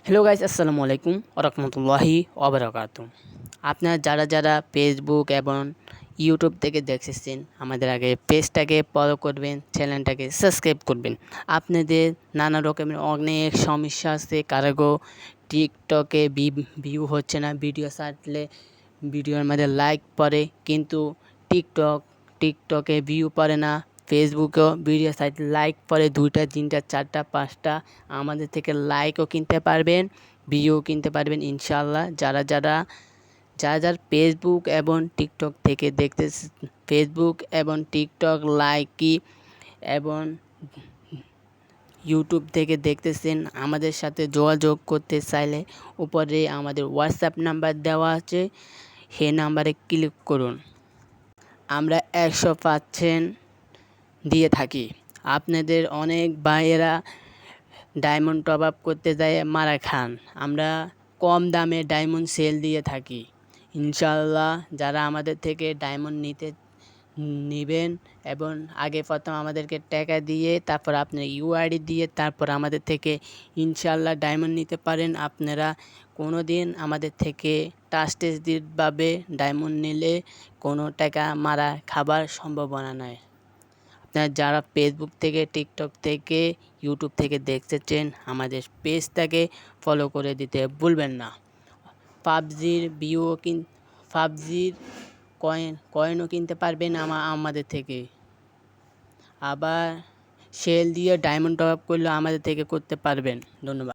Hello guys, আসসালামু আলাইকুম ওরহমতুল্লাহি ওবারাকাতুহু। আপনারা যারা ফেসবুক এবং ইউটিউব থেকে দেখতেছেন, আমাদের আগে পেজটাকে ফলো করবেন, চ্যানেলটাকে সাবস্ক্রাইব করবেন। আপনাদের নানা রকমের অনেক সমস্যা আছে, কারো টিকটকে ভিউ হচ্ছে না, ভিডিও ছাড়লে ভিডিওর মধ্যে লাইক পড়ে কিন্তু টিকটকে ভিউ পড়ে না। ফেসবুকেও ভিডিও সাইট লাইক পড়ে 2টা 3টা 4টা 5টা। আমাদের থেকে লাইকও কিনতে পারবেন, ভিউ কিনতে পারবেন ইনশাল্লাহ। যারা ফেসবুক এবং টিকটক থেকে দেখতে, ফেসবুক এবং টিকটক লাইকি এবং ইউটিউব থেকে দেখতেছেন, আমাদের সাথে যোগাযোগ করতে চাইলে উপরে আমাদের হোয়াটসঅ্যাপ নাম্বার দেওয়া আছে, সেই নাম্বারে ক্লিক করুন। আমরা 100% দিয়ে থাকি। আপনাদের অনেক ভাইয়েরা ডায়মন্ড টপ আপ করতে যায় মারা খান। আমরা কম দামে ডায়মন্ড সেল দিয়ে থাকি ইনশাল্লাহ। যারা আমাদের থেকে ডায়মন্ড নেবেন এবং আগে প্রথম আমাদেরকে টাকা দিয়ে তারপর আপনার ইউআইডি দিয়ে তারপর আমাদের থেকে ইনশাল্লাহ ডায়মন্ড নিতে পারেন। আপনারা কোনো দিন আমাদের থেকে ট্রাস্টেডভাবে ডায়মন্ড নিলে কোনো টাকা মারা খাবার সম্ভাবনা নয়। আপনারা যারা ফেসবুক থেকে, টিকটক থেকে, ইউটিউব থেকে দেখতেছেন, আমাদের পেজটাকে ফলো করে দিতে ভুলবেন না। পাবজির কয়েনও কিনতে পারবেন আমাদের থেকে। আবার সেল দিয়ে ডায়মন্ড টপ আপ করলেও আমাদের থেকে করতে পারবেন। ধন্যবাদ।